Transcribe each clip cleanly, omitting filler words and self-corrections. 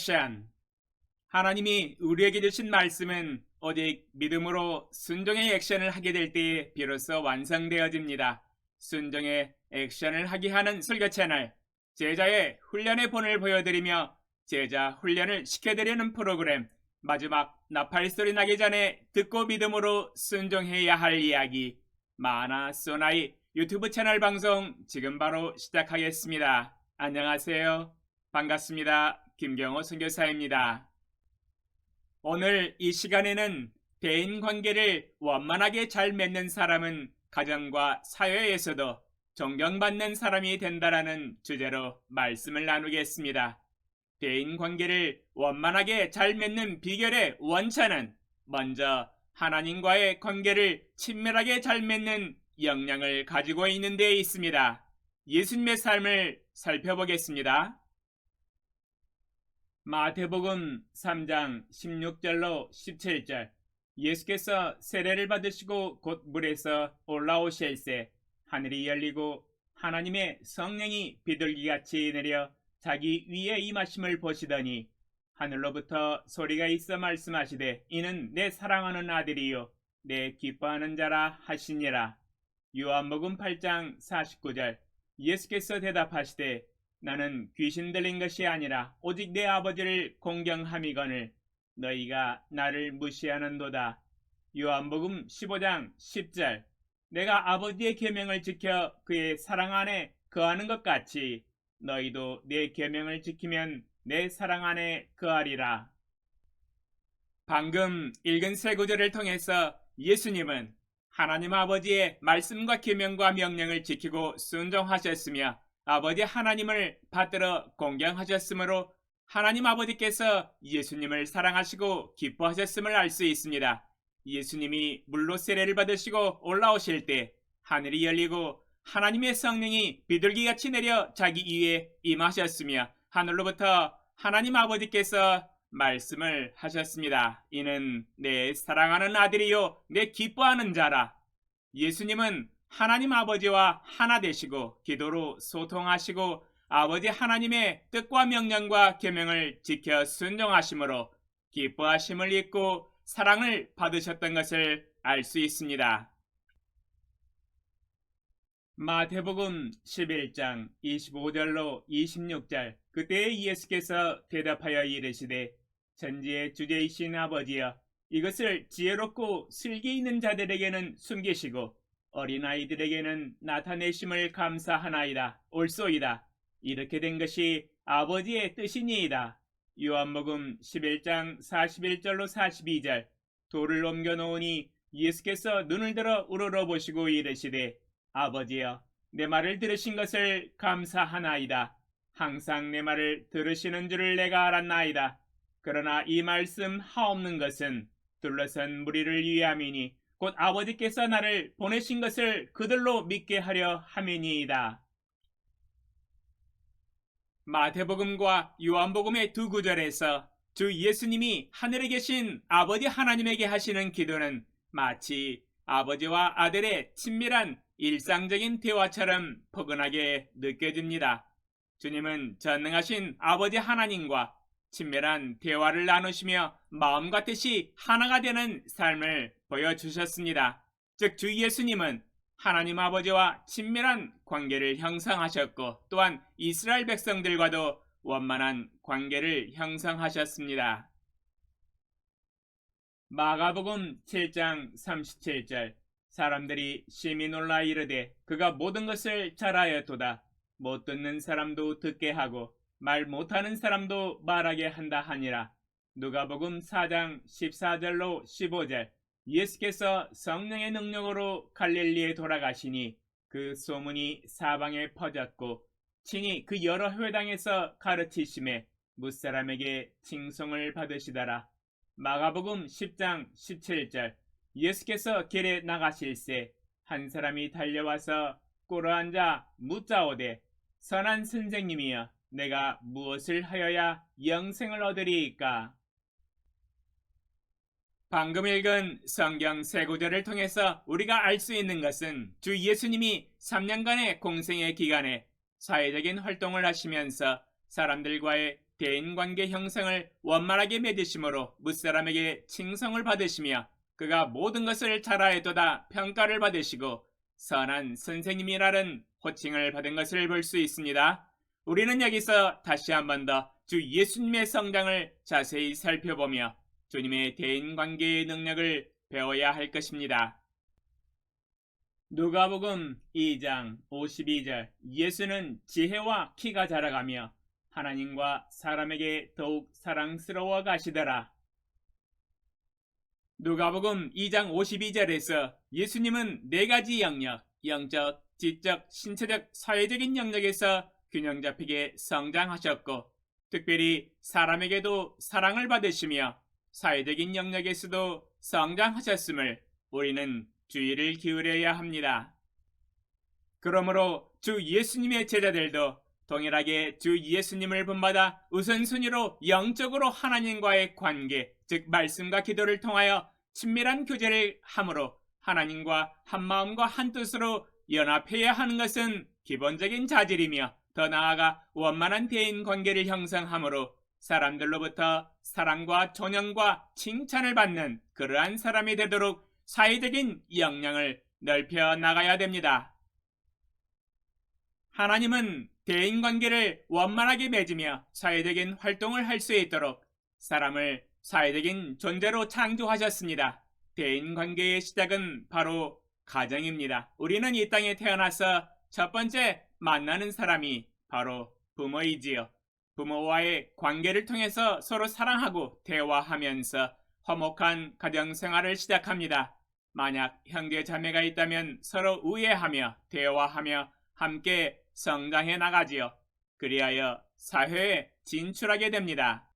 액션. 하나님이 우리에게 주신 말씀은 오직 믿음으로 순종의 액션을 하게 될 때에 비로소 완성되어집니다. 순종의 액션을 하게 하는 설교 채널, 제자의 훈련의 본을 보여드리며 제자 훈련을 시켜드리는 프로그램, 마지막 나팔 소리 나기 전에 듣고 믿음으로 순종해야 할 이야기, 마나 소나이 유튜브 채널 방송 지금 바로 시작하겠습니다. 안녕하세요. 반갑습니다. 김경호 선교사입니다. 오늘 이 시간에는 대인관계를 원만하게 잘 맺는 사람은 가정과 사회에서도 존경받는 사람이 된다라는 주제로 말씀을 나누겠습니다. 대인관계를 원만하게 잘 맺는 비결의 원천은 먼저 하나님과의 관계를 친밀하게 잘 맺는 역량을 가지고 있는 데 있습니다. 예수님의 삶을 살펴보겠습니다. 마태복음 3장 16절로 17절. 예수께서 세례를 받으시고 곧 물에서 올라오실새 하늘이 열리고 하나님의 성령이 비둘기같이 내려 자기 위에 임하심을 보시더니 하늘로부터 소리가 있어 말씀하시되 이는 내 사랑하는 아들이요 내 기뻐하는 자라 하시니라. 요한복음 8장 49절. 예수께서 대답하시되 나는 귀신 들린 것이 아니라 오직 내 아버지를 공경함이거늘 너희가 나를 무시하는도다. 요한복음 15장 10절. 내가 아버지의 계명을 지켜 그의 사랑 안에 거하는 것 같이 너희도 내 계명을 지키면 내 사랑 안에 거하리라. 방금 읽은 세 구절을 통해서 예수님은 하나님 아버지의 말씀과 계명과 명령을 지키고 순종하셨으며 아버지 하나님을 받들어 공경하셨으므로 하나님 아버지께서 예수님을 사랑하시고 기뻐하셨음을 알 수 있습니다. 예수님이 물로 세례를 받으시고 올라오실 때 하늘이 열리고 하나님의 성령이 비둘기같이 내려 자기 위에 임하셨으며 하늘로부터 하나님 아버지께서 말씀을 하셨습니다. 이는 내 사랑하는 아들이요 내 기뻐하는 자라. 예수님은 하나님 아버지와 하나 되시고 기도로 소통하시고 아버지 하나님의 뜻과 명령과 계명을 지켜 순종하심으로 기뻐하심을 입고 사랑을 받으셨던 것을 알 수 있습니다. 마태복음 11장 25절로 26절. 그때 예수께서 대답하여 이르시되 천지의 주제이신 아버지여 이것을 지혜롭고 슬기 있는 자들에게는 숨기시고 어린아이들에게는 나타내심을 감사하나이다. 옳소이다. 이렇게 된 것이 아버지의 뜻이니이다. 요한복음 11장 41절로 42절. 돌을 옮겨 놓으니 예수께서 눈을 들어 우러러보시고 이르시되 아버지여 내 말을 들으신 것을 감사하나이다. 항상 내 말을 들으시는 줄을 내가 알았나이다. 그러나 이 말씀 하옵는 것은 둘러선 무리를 위함이니 곧 아버지께서 나를 보내신 것을 그들로 믿게 하려 함이니이다. 마태복음과 요한복음의 두 구절에서 주 예수님이 하늘에 계신 아버지 하나님에게 하시는 기도는 마치 아버지와 아들의 친밀한 일상적인 대화처럼 포근하게 느껴집니다. 주님은 전능하신 아버지 하나님과 친밀한 대화를 나누시며 마음과 뜻이 하나가 되는 삶을 보여주셨습니다. 즉 주 예수님은 하나님 아버지와 친밀한 관계를 형성하셨고 또한 이스라엘 백성들과도 원만한 관계를 형성하셨습니다. 마가복음 7장 37절. 사람들이 심히 놀라 이르되 그가 모든 것을 잘하였도다. 못 듣는 사람도 듣게 하고 말 못하는 사람도 말하게 한다 하니라. 누가복음 4장 14절로 15절. 예수께서 성령의 능력으로 갈릴리에 돌아가시니 그 소문이 사방에 퍼졌고 친히 그 여러 회당에서 가르치심에 무사람에게 칭송을 받으시더라. 마가복음 10장 17절. 예수께서 길에 나가실새 한 사람이 달려와서 꿇어앉아 묻자오되 선한 선생님이여 내가 무엇을 하여야 영생을 얻으리이까? 방금 읽은 성경 세 구절을 통해서 우리가 알 수 있는 것은 주 예수님이 3년간의 공생의 기간에 사회적인 활동을 하시면서 사람들과의 대인관계 형성을 원만하게 맺으심으로 무사람에게 칭송을 받으시며 그가 모든 것을 잘하였도다 평가를 받으시고 선한 선생님이라는 호칭을 받은 것을 볼 수 있습니다. 우리는 여기서 다시 한 번 더 주 예수님의 성장을 자세히 살펴보며 주님의 대인관계의 능력을 배워야 할 것입니다. 누가복음 2장 52절 예수는 지혜와 키가 자라가며 하나님과 사람에게 더욱 사랑스러워 가시더라. 누가복음 2장 52절에서 예수님은 네 가지 영역, 영적, 지적, 신체적, 사회적인 영역에서 균형 잡히게 성장하셨고 특별히 사람에게도 사랑을 받으시며 사회적인 영역에서도 성장하셨음을 우리는 주의를 기울여야 합니다. 그러므로 주 예수님의 제자들도 동일하게 주 예수님을 본받아 우선순위로 영적으로 하나님과의 관계, 즉 말씀과 기도를 통하여 친밀한 교제를 함으로 하나님과 한마음과 한뜻으로 연합해야 하는 것은 기본적인 자질이며 더 나아가 원만한 대인 관계를 형성함으로 사람들로부터 사랑과 존영과 칭찬을 받는 그러한 사람이 되도록 사회적인 역량을 넓혀 나가야 됩니다. 하나님은 대인관계를 원만하게 맺으며 사회적인 활동을 할 수 있도록 사람을 사회적인 존재로 창조하셨습니다. 대인관계의 시작은 바로 가정입니다. 우리는 이 땅에 태어나서 첫 번째 만나는 사람이 바로 부모이지요. 부모와의 관계를 통해서 서로 사랑하고 대화하면서 화목한 가정생활을 시작합니다. 만약 형제 자매가 있다면 서로 우애하며 대화하며 함께 성장해 나가지요. 그리하여 사회에 진출하게 됩니다.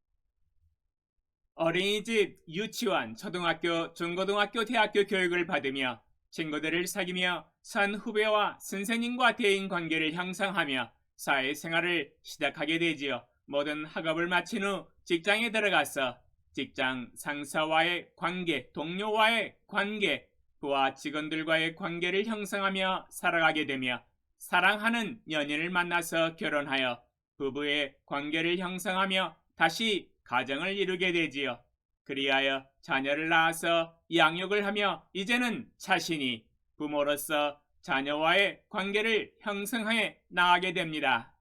어린이집, 유치원, 초등학교, 중고등학교, 대학교 교육을 받으며 친구들을 사귀며 선후배와 선생님과 대인 관계를 형성하며 사회생활을 시작하게 되지요. 모든 학업을 마친 후 직장에 들어가서 직장 상사와의 관계, 동료와의 관계, 부하 직원들과의 관계를 형성하며 살아가게 되며 사랑하는 연인을 만나서 결혼하여 부부의 관계를 형성하며 다시 가정을 이루게 되지요. 그리하여 자녀를 낳아서 양육을 하며 이제는 자신이 부모로서 자녀와의 관계를 형성해 나가게 됩니다.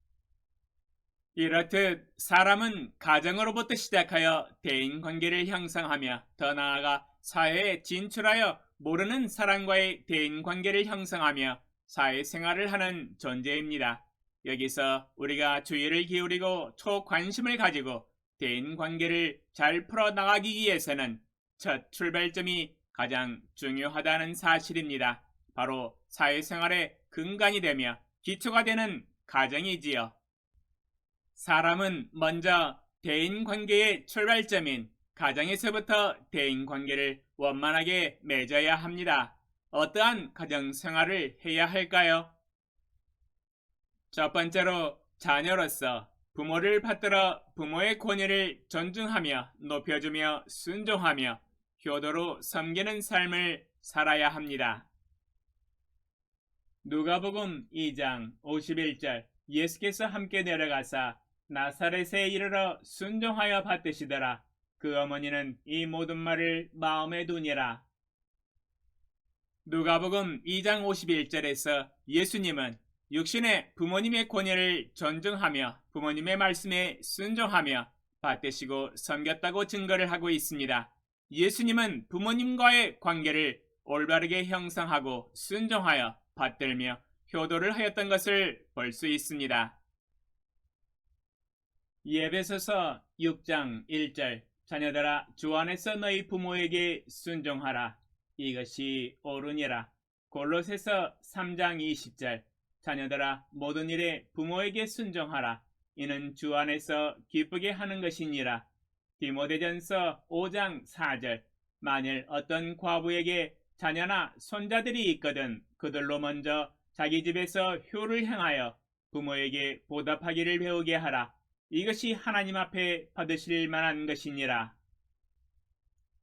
이렇듯 사람은 가정으로부터 시작하여 대인관계를 형성하며 더 나아가 사회에 진출하여 모르는 사람과의 대인관계를 형성하며 사회생활을 하는 존재입니다. 여기서 우리가 주의를 기울이고 초관심을 가지고 대인관계를 잘 풀어나가기 위해서는 첫 출발점이 가장 중요하다는 사실입니다. 바로 사회생활의 근간이 되며 기초가 되는 가정이지요. 사람은 먼저 대인관계의 출발점인 가정에서부터 대인관계를 원만하게 맺어야 합니다. 어떠한 가정생활을 해야 할까요? 첫 번째로 자녀로서 부모를 받들어 부모의 권위를 존중하며 높여주며 순종하며 효도로 섬기는 삶을 살아야 합니다. 누가복음 2장 51절 예수께서 함께 내려가사 나사렛에 이르러 순종하여 받드시더라. 그 어머니는 이 모든 말을 마음에 두니라. 누가복음 2장 51절에서 예수님은 육신의 부모님의 권위를 존중하며 부모님의 말씀에 순종하며 받드시고 섬겼다고 증거를 하고 있습니다. 예수님은 부모님과의 관계를 올바르게 형성하고 순종하여 받들며 효도를 하였던 것을 볼 수 있습니다. 에베소서 6장 1절 자녀들아 주 안에서 너희 부모에게 순종하라. 이것이 옳으니라. 골로새서 3장 20절 자녀들아 모든 일에 부모에게 순종하라. 이는 주 안에서 기쁘게 하는 것이니라. 디모데전서 5장 4절 만일 어떤 과부에게 자녀나 손자들이 있거든 그들로 먼저 자기 집에서 효를 행하여 부모에게 보답하기를 배우게 하라. 이것이 하나님 앞에 받으실 만한 것이니라.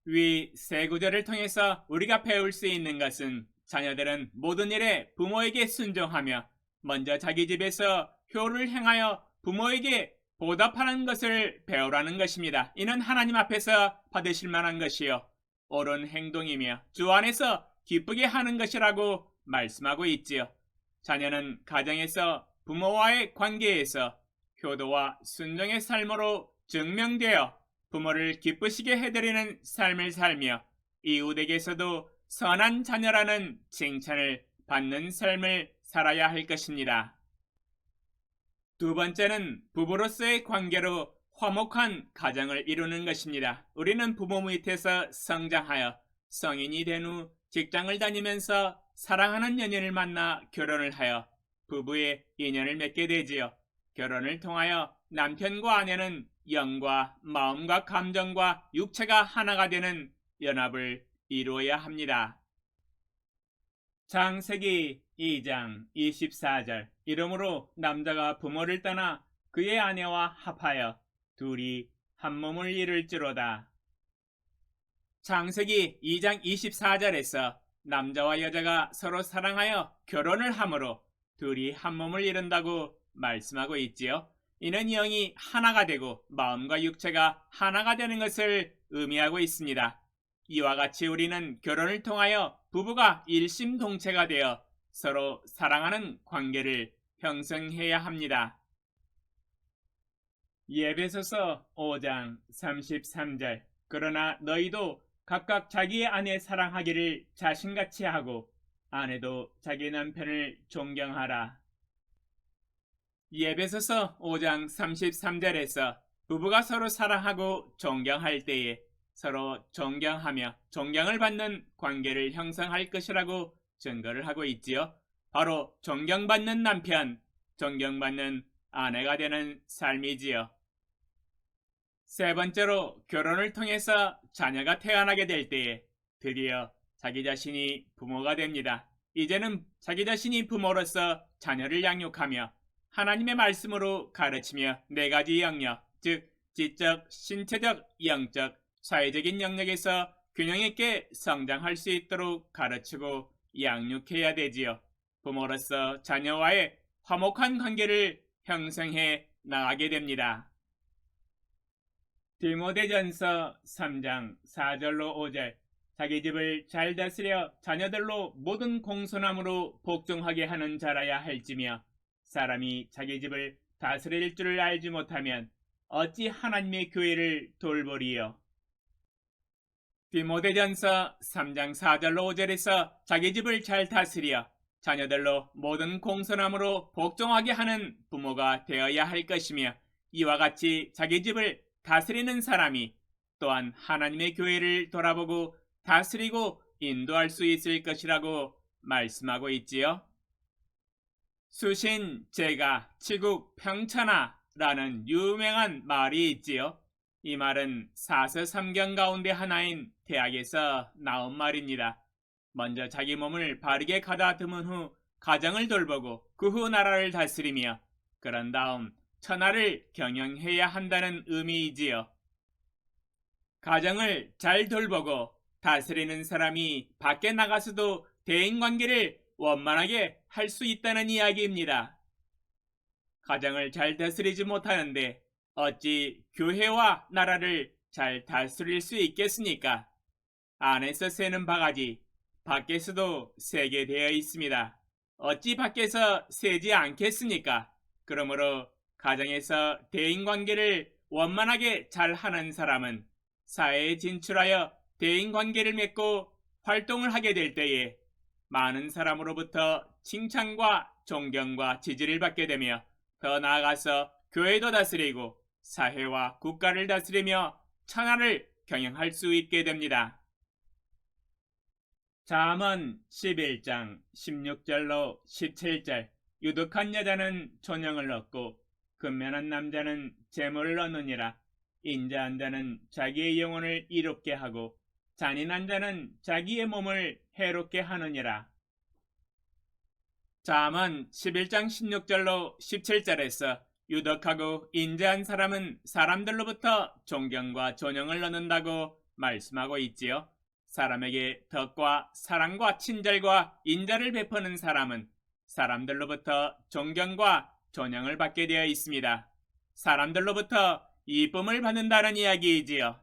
위 세 구절을 통해서 우리가 배울 수 있는 것은 자녀들은 모든 일에 부모에게 순종하며 먼저 자기 집에서 효를 행하여 부모에게 보답하는 것을 배우라는 것입니다. 이는 하나님 앞에서 받으실 만한 것이요 옳은 행동이며 주 안에서 기쁘게 하는 것이라고 말씀하고 있지요. 자녀는 가정에서 부모와의 관계에서 효도와 순종의 삶으로 증명되어 부모를 기쁘시게 해드리는 삶을 살며 이웃에게서도 선한 자녀라는 칭찬을 받는 삶을 살아야 할 것입니다. 두 번째는 부부로서의 관계로 화목한 가정을 이루는 것입니다. 우리는 부모 밑에서 성장하여 성인이 된 후 직장을 다니면서 사랑하는 연인을 만나 결혼을 하여 부부의 인연을 맺게 되지요. 결혼을 통하여 남편과 아내는 영과 마음과 감정과 육체가 하나가 되는 연합을 이루어야 합니다. 창세기 2장 24절 이러므로 남자가 부모를 떠나 그의 아내와 합하여 둘이 한 몸을 이룰지로다. 창세기 2장 24절에서 남자와 여자가 서로 사랑하여 결혼을 함으로 둘이 한 몸을 이룬다고 말씀하고 있지요. 이는 영이 하나가 되고 마음과 육체가 하나가 되는 것을 의미하고 있습니다. 이와 같이 우리는 결혼을 통하여 부부가 일심동체가 되어 서로 사랑하는 관계를 형성해야 합니다. 에베소서 5장 33절 그러나 너희도 각각 자기의 아내 사랑하기를 자신같이 하고 아내도 자기 남편을 존경하라. 에베소서 5장 33절에서 부부가 서로 사랑하고 존경할 때에 서로 존경하며 존경을 받는 관계를 형성할 것이라고 증거를 하고 있지요. 바로 존경받는 남편, 존경받는 아내가 되는 삶이지요. 세 번째로 결혼을 통해서 자녀가 태어나게 될 때에 드디어 자기 자신이 부모가 됩니다. 이제는 자기 자신이 부모로서 자녀를 양육하며 하나님의 말씀으로 가르치며 네 가지 영역, 즉 지적, 신체적, 영적, 사회적인 영역에서 균형 있게 성장할 수 있도록 가르치고 양육해야 되지요. 부모로서 자녀와의 화목한 관계를 형성해 나가게 됩니다. 디모데전서 3장 4절로 5절 자기 집을 잘 다스려 자녀들로 모든 공손함으로 복종하게 하는 자라야 할지며 사람이 자기 집을 다스릴 줄을 알지 못하면 어찌 하나님의 교회를 돌보리요. 디모데전서 3장 4절로 5절에서 자기 집을 잘 다스려 자녀들로 모든 공손함으로 복종하게 하는 부모가 되어야 할 것이며 이와 같이 자기 집을 다스리는 사람이 또한 하나님의 교회를 돌아보고 다스리고 인도할 수 있을 것이라고 말씀하고 있지요. 수신, 제가, 치국, 평천하 라는 유명한 말이 있지요. 이 말은 사서삼경 가운데 하나인 대학에서 나온 말입니다. 먼저 자기 몸을 바르게 가다듬은 후 가정을 돌보고 그 후 나라를 다스리며 그런 다음 천하를 경영해야 한다는 의미이지요. 가정을 잘 돌보고 다스리는 사람이 밖에 나가서도 대인관계를 원만하게 할 수 있다는 이야기입니다. 가정을 잘 다스리지 못하는데 어찌 교회와 나라를 잘 다스릴 수 있겠습니까? 안에서 새는 바가지, 밖에서도 새게 되어 있습니다. 어찌 밖에서 새지 않겠습니까? 그러므로 가정에서 대인관계를 원만하게 잘 하는 사람은 사회에 진출하여 대인관계를 맺고 활동을 하게 될 때에 많은 사람으로부터 칭찬과 존경과 지지를 받게 되며 더 나아가서 교회도 다스리고 사회와 국가를 다스리며 천하를 경영할 수 있게 됩니다. 잠언 11장 16절로 17절 유득한 여자는 존영을 얻고 근면한 남자는 재물을 얻느니라. 인자한 자는 자기의 영혼을 이롭게 하고 잔인한 자는 자기의 몸을 해롭게 하느니라. 잠언 11장 16절로 17절에서 유덕하고 인자한 사람은 사람들로부터 존경과 존영을 얻는다고 말씀하고 있지요. 사람에게 덕과 사랑과 친절과 인자를 베푸는 사람은 사람들로부터 존경과 존영을 받게 되어 있습니다. 사람들로부터 이쁨을 받는다는 이야기이지요.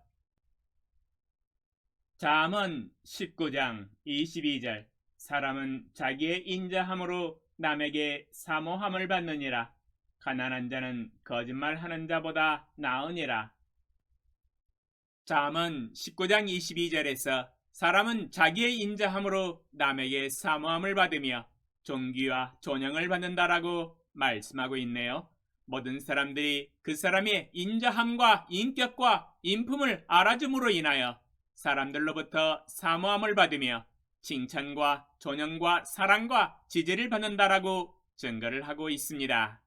잠언 19장 22절 사람은 자기의 인자함으로 남에게 사모함을 받느니라. 가난한 자는 거짓말하는 자보다 나으니라. 잠언 19장 22절에서 사람은 자기의 인자함으로 남에게 사모함을 받으며 존귀와 존영을 받는다라고 말씀하고 있네요. 모든 사람들이 그 사람의 인자함과 인격과 인품을 알아줌으로 인하여 사람들로부터 사모함을 받으며 칭찬과 존영과 사랑과 지지를 받는다라고 증거를 하고 있습니다.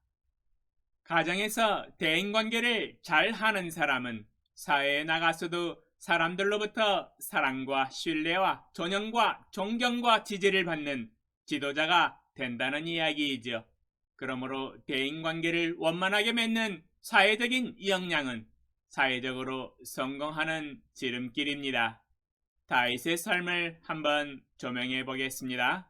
가정에서 대인관계를 잘 하는 사람은 사회에 나가서도 사람들로부터 사랑과 신뢰와 존영과 존경과 지지를 받는 지도자가 된다는 이야기이죠. 그러므로 대인관계를 원만하게 맺는 사회적인 역량은 사회적으로 성공하는 지름길입니다. 다윗의 삶을 한번 조명해 보겠습니다.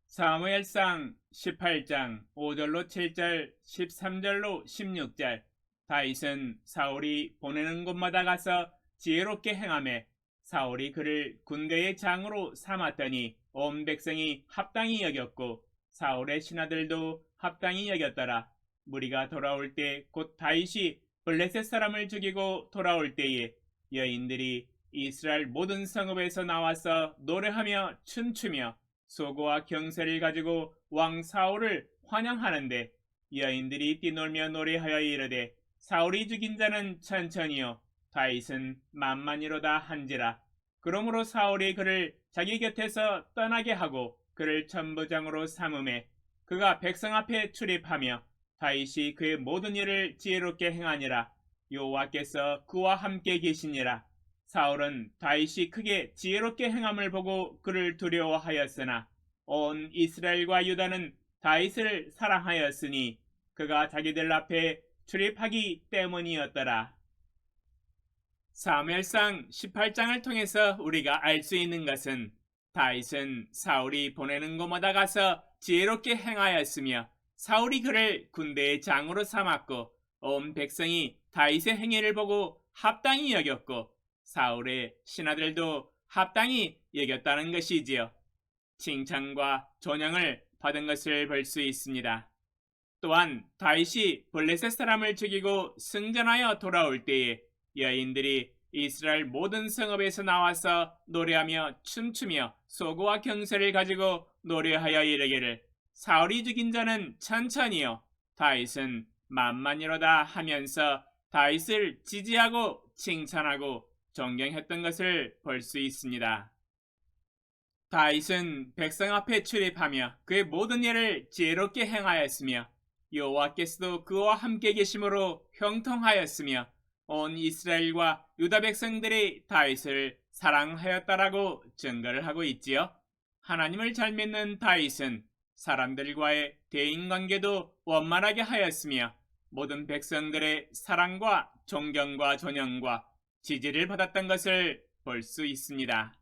사무엘상 18장 5절로 7절 13절로 16절 다윗은 사울이 보내는 곳마다 가서 지혜롭게 행하며 사울이 그를 군대의 장으로 삼았더니 온 백성이 합당히 여겼고 사울의 신하들도 합당히 여겼더라. 무리가 돌아올 때 곧 다윗이 블레셋 사람을 죽이고 돌아올 때에 여인들이 이스라엘 모든 성읍에서 나와서 노래하며 춤추며 소고와 경세를 가지고 왕 사울을 환영하는데 여인들이 뛰놀며 노래하여 이르되 사울이 죽인 자는 천천히요 다윗은 만만이로다 한지라. 그러므로 사울이 그를 자기 곁에서 떠나게 하고 그를 천부장으로 삼음에 그가 백성 앞에 출입하며 다윗이 그의 모든 일을 지혜롭게 행하니라. 여호와께서 그와 함께 계시니라. 사울은 다윗이 크게 지혜롭게 행함을 보고 그를 두려워하였으나 온 이스라엘과 유다는 다윗을 사랑하였으니 그가 자기들 앞에 출입하기 때문이었더라. 사무엘상 18장을 통해서 우리가 알 수 있는 것은 다윗은 사울이 보내는 곳마다 가서 지혜롭게 행하였으며 사울이 그를 군대의 장으로 삼았고 온 백성이 다윗의 행위를 보고 합당히 여겼고 사울의 신하들도 합당히 여겼다는 것이지요. 칭찬과 존영을 받은 것을 볼 수 있습니다. 또한 다윗이 블레셋 사람을 죽이고 승전하여 돌아올 때에 여인들이 이스라엘 모든 성읍에서 나와서 노래하며 춤추며 소고와 경세를 가지고 노래하여 이르기를 사울이 죽인 자는 천천히요 다윗은 만만이로다 하면서 다윗을 지지하고 칭찬하고 존경했던 것을 볼 수 있습니다. 다윗은 백성 앞에 출입하며 그의 모든 일을 지혜롭게 행하였으며 여호와께서도 그와 함께 계심으로 형통하였으며 온 이스라엘과 유다 백성들이 다윗을 사랑하였다라고 증거를 하고 있지요. 하나님을 잘 믿는 다윗은 사람들과의 대인관계도 원만하게 하였으며 모든 백성들의 사랑과 존경과 존영과 지지를 받았던 것을 볼 수 있습니다.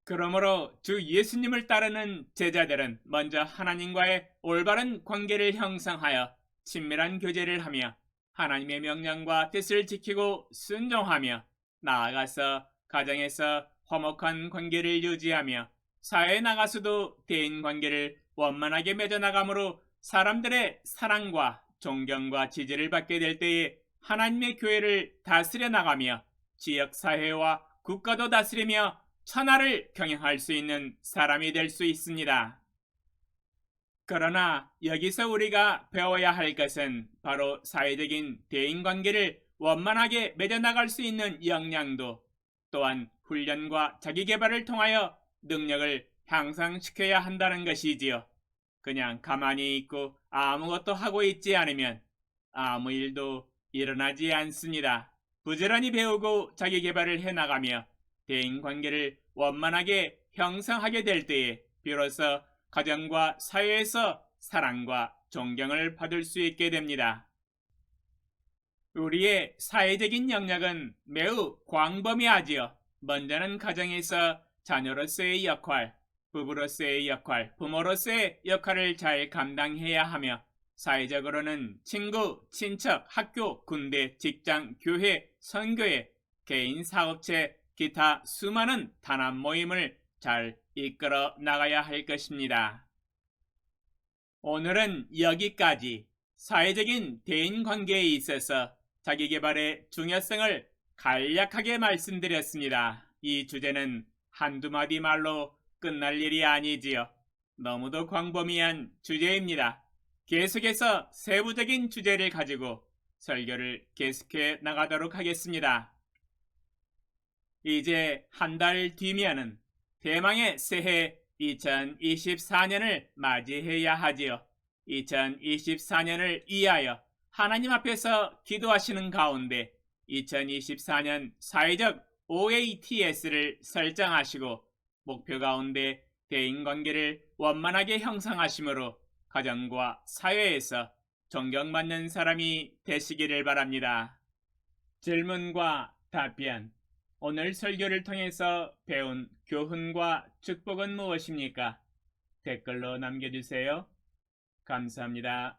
그러므로 주 예수님을 따르는 제자들은 먼저 하나님과의 올바른 관계를 형성하여 친밀한 교제를 하며 하나님의 명령과 뜻을 지키고 순종하며 나아가서 가정에서 화목한 관계를 유지하며 사회에 나가서도 대인관계를 원만하게 맺어나가므로 사람들의 사랑과 존경과 지지를 받게 될 때에 하나님의 교회를 다스려 나가며 지역사회와 국가도 다스리며 천하를 경영할 수 있는 사람이 될 수 있습니다. 그러나 여기서 우리가 배워야 할 것은 바로 사회적인 대인관계를 원만하게 맺어나갈 수 있는 역량도 또한 훈련과 자기개발을 통하여 능력을 향상시켜야 한다는 것이지요. 그냥 가만히 있고 아무것도 하고 있지 않으면 아무 일도 일어나지 않습니다. 부지런히 배우고 자기개발을 해나가며 대인관계를 원만하게 형성하게 될 때에 비로소 가정과 사회에서 사랑과 존경을 받을 수 있게 됩니다. 우리의 사회적인 영역은 매우 광범위하지요. 먼저는 가정에서 자녀로서의 역할, 부부로서의 역할, 부모로서의 역할을 잘 감당해야 하며 사회적으로는 친구, 친척, 학교, 군대, 직장, 교회, 선교회, 개인 사업체, 기타 수많은 단합 모임을 잘 이끌어 나가야 할 것입니다. 오늘은 여기까지 사회적인 대인관계에 있어서 자기계발의 중요성을 간략하게 말씀드렸습니다. 이 주제는 한두 마디 말로 끝날 일이 아니지요. 너무도 광범위한 주제입니다. 계속해서 세부적인 주제를 가지고 설교를 계속해 나가도록 하겠습니다. 이제 한 달 뒤면은 대망의 새해 2024년을 맞이해야 하지요. 2024년을 위하여 하나님 앞에서 기도하시는 가운데 2024년 사회적 OATS를 설정하시고 목표 가운데 대인관계를 원만하게 형성하심으로 가정과 사회에서 존경받는 사람이 되시기를 바랍니다. 질문과 답변. 오늘 설교를 통해서 배운 교훈과 축복은 무엇입니까? 댓글로 남겨주세요. 감사합니다.